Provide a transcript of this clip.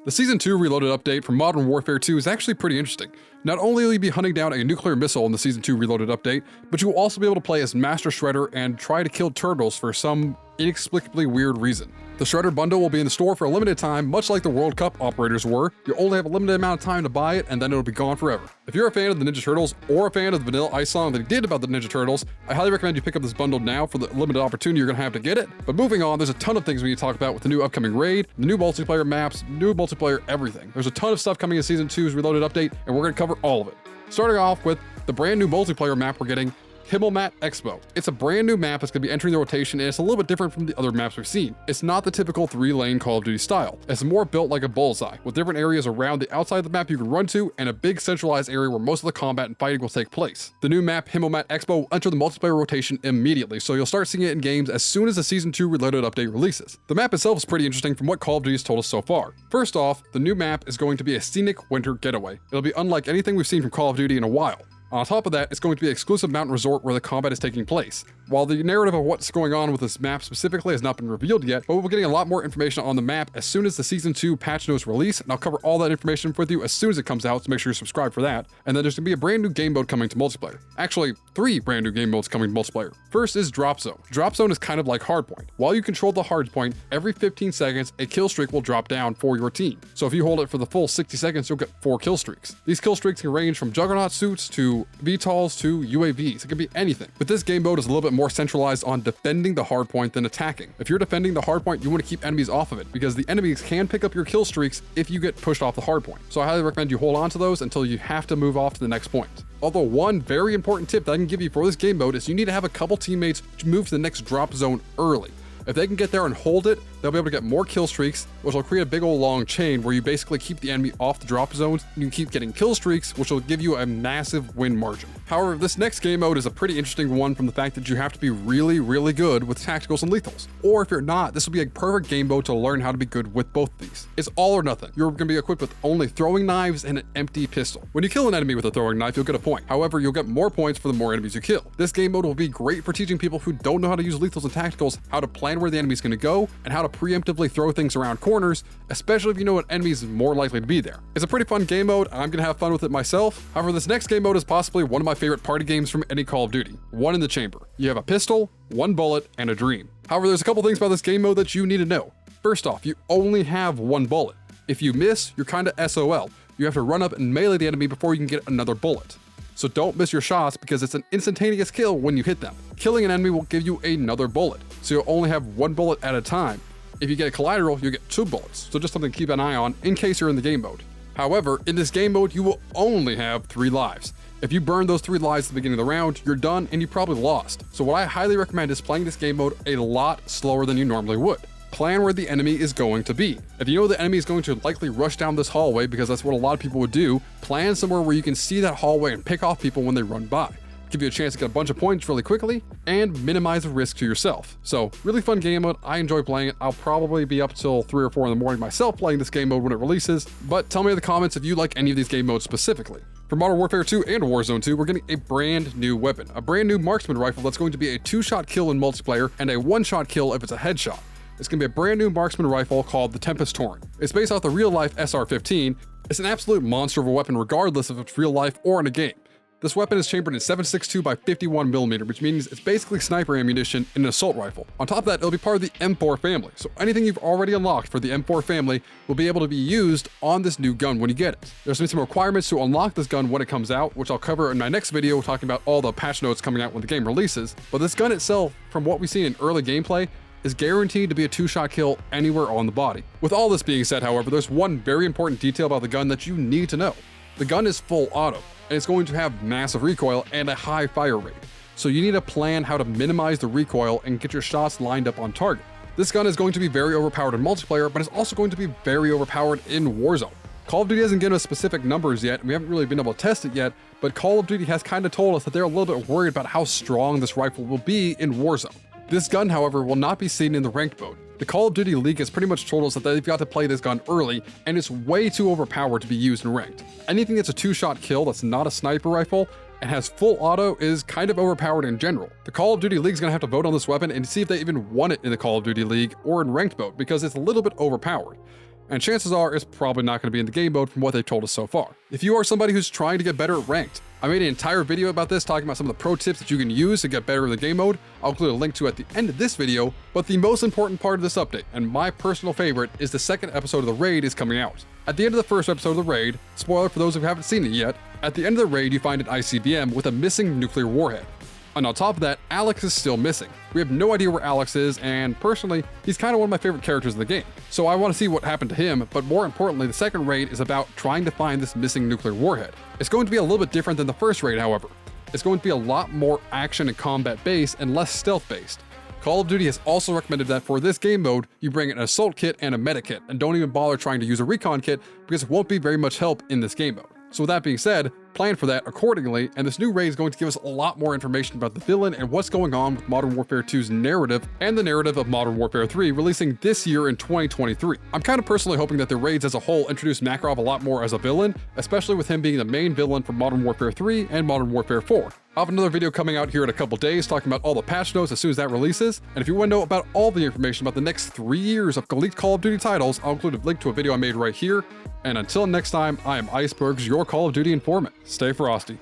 The Season 2 Reloaded update from Modern Warfare 2 is actually pretty interesting. Not only will you be hunting down a nuclear missile in the Season 2 Reloaded update, but you will also be able to play as Master Shredder and try to kill turtles for some inexplicably weird reason. The Shredder bundle will be in the store for a limited time, much like the World Cup operators were. You only have a limited amount of time to buy it, and then it'll be gone forever. If you're a fan of the Ninja Turtles, or a fan of the Vanilla Ice song that he did about the Ninja Turtles, I highly recommend you pick up this bundle now for the limited opportunity you're going to have to get it. But moving on, there's a ton of things we need to talk about with the new upcoming raid, the new multiplayer maps, new multiplayer everything. There's a ton of stuff coming in Season 2's Reloaded update, and we're going to cover all of it. Starting off with the brand new multiplayer map we're getting, MW2. It's a brand new map that's going to be entering the rotation, and it's a little bit different from the other maps we've seen. It's not the typical 3-lane Call of Duty style. It's more built like a bullseye, with different areas around the outside of the map you can run to, and a big centralized area where most of the combat and fighting will take place. The new map, MW2, will enter the multiplayer rotation immediately, so you'll start seeing it in games as soon as the Season 2 Reloaded update releases. The map itself is pretty interesting from what Call of Duty has told us so far. First off, the new map is going to be a scenic winter getaway. It'll be unlike anything we've seen from Call of Duty in a while. On top of that, it's going to be an exclusive mountain resort where the combat is taking place. While the narrative of what's going on with this map specifically has not been revealed yet, but we'll be getting a lot more information on the map as soon as the Season 2 patch notes release, and I'll cover all that information with you as soon as it comes out, so make sure you're subscribed for that. And then there's going to be a brand new game mode coming to multiplayer. Actually, 3 brand new game modes coming to multiplayer. First is Drop Zone. Drop Zone is kind of like Hardpoint. While you control the hardpoint, every 15 seconds, a kill streak will drop down for your team. So if you hold it for the full 60 seconds, you'll get 4 kill streaks. These kill streaks can range from Juggernaut suits to VTOLs to UAVs. It can be anything. But this game mode is a little bit more centralized on defending the hardpoint than attacking. If you're defending the hardpoint, you want to keep enemies off of it, because the enemies can pick up your kill streaks if you get pushed off the hardpoint. So I highly recommend you hold on to those until you have to move off to the next point. Although one very important tip that I can give you for this game mode is you need to have a couple teammates to move to the next drop zone early. If they can get there and hold it, they'll be able to get more kill streaks, which will create a big old long chain where you basically keep the enemy off the drop zones, and you can keep getting kill streaks, which will give you a massive win margin. However, this next game mode is a pretty interesting one from the fact that you have to be really, really good with tacticals and lethals. Or if you're not, this will be a perfect game mode to learn how to be good with both of these. It's all or nothing. You're going to be equipped with only throwing knives and an empty pistol. When you kill an enemy with a throwing knife, you'll get a point. However, you'll get more points for the more enemies you kill. This game mode will be great for teaching people who don't know how to use lethals and tacticals how to plan where the enemy's going to go and how to preemptively throw things around corners, especially if you know what enemy is more likely to be there. It's a pretty fun game mode. I'm going to have fun with it myself. However, this next game mode is possibly one of my favorite party games from any Call of Duty. One in the chamber. You have a pistol, 1 bullet, and a dream. However, there's a couple things about this game mode that you need to know. First off, you only have 1 bullet. If you miss, you're kind of SOL. You have to run up and melee the enemy before you can get another bullet. So don't miss your shots because it's an instantaneous kill when you hit them. Killing an enemy will give you another bullet, so you'll only have 1 bullet at a time. If you get a collateral, you'll get 2 bullets, so just something to keep an eye on in case you're in the game mode. However, in this game mode, you will only have 3 lives. If you burn those 3 lives at the beginning of the round, you're done and you probably lost. So what I highly recommend is playing this game mode a lot slower than you normally would. Plan where the enemy is going to be. If you know the enemy is going to likely rush down this hallway, because that's what a lot of people would do, plan somewhere where you can see that hallway and pick off people when they run by. Give you a chance to get a bunch of points really quickly, and minimize the risk to yourself. So, really fun game mode. I enjoy playing it. I'll probably be up till 3 or 4 in the morning myself playing this game mode when it releases, but tell me in the comments if you like any of these game modes specifically. For Modern Warfare 2 and Warzone 2, we're getting a brand new weapon, a brand new marksman rifle that's going to be a 2-shot kill in multiplayer and a 1-shot kill if it's a headshot. It's going to be a brand new marksman rifle called the Tempest Torrent. It's based off the real-life SR-15. It's an absolute monster of a weapon regardless if it's real life or in a game. This weapon is chambered in 7.62 by 51mm, which means it's basically sniper ammunition in an assault rifle. On top of that, it'll be part of the M4 family, so anything you've already unlocked for the M4 family will be able to be used on this new gun when you get it. There's going to be some requirements to unlock this gun when it comes out, which I'll cover in my next video talking about all the patch notes coming out when the game releases, but this gun itself, from what we've seen in early gameplay, is guaranteed to be a 2-shot kill anywhere on the body. With all this being said, however, there's one very important detail about the gun that you need to know. The gun is full auto, and it's going to have massive recoil and a high fire rate. So you need to plan how to minimize the recoil and get your shots lined up on target. This gun is going to be very overpowered in multiplayer, but it's also going to be very overpowered in Warzone. Call of Duty hasn't given us specific numbers yet, and we haven't really been able to test it yet, but Call of Duty has kind of told us that they're a little bit worried about how strong this rifle will be in Warzone. This gun, however, will not be seen in the ranked mode. The Call of Duty League has pretty much told us that they've got to play this gun early, and it's way too overpowered to be used in ranked. Anything that's a 2-shot kill that's not a sniper rifle and has full auto is kind of overpowered in general. The Call of Duty League is going to have to vote on this weapon and see if they even want it in the Call of Duty League or in ranked mode, because it's a little bit overpowered. and chances are it's probably not going to be in the game mode from what they've told us so far. If you are somebody who's trying to get better at ranked, I made an entire video about this talking about some of the pro tips that you can use to get better in the game mode. I'll include a link to at the end of this video, but the most important part of this update, and my personal favorite, is the second episode of the raid is coming out. At the end of the first episode of the raid, spoiler for those who haven't seen it yet, at the end of the raid you find an ICBM with a missing nuclear warhead. And on top of that, Alex is still missing. We have no idea where Alex is, and personally, he's kind of one of my favorite characters in the game. So I want to see what happened to him, but more importantly, the second raid is about trying to find this missing nuclear warhead. It's going to be a little bit different than the first raid, however. It's going to be a lot more action and combat based and less stealth based. Call of Duty has also recommended that for this game mode, you bring an assault kit and a medic kit, and don't even bother trying to use a recon kit because it won't be very much help in this game mode. So with that being said, plan for that accordingly, and this new raid is going to give us a lot more information about the villain and what's going on with Modern Warfare 2's narrative and the narrative of Modern Warfare 3 releasing this year in 2023. I'm kind of personally hoping that the raids as a whole introduce Makarov a lot more as a villain, especially with him being the main villain for Modern Warfare 3 and Modern Warfare 4. I'll have another video coming out here in a couple days talking about all the patch notes as soon as that releases, and if you want to know about all the information about the next 3 years of leaked Call of Duty titles, I'll include a link to a video I made right here. And until next time, I am IceBurgZ, your Call of Duty informant. Stay frosty.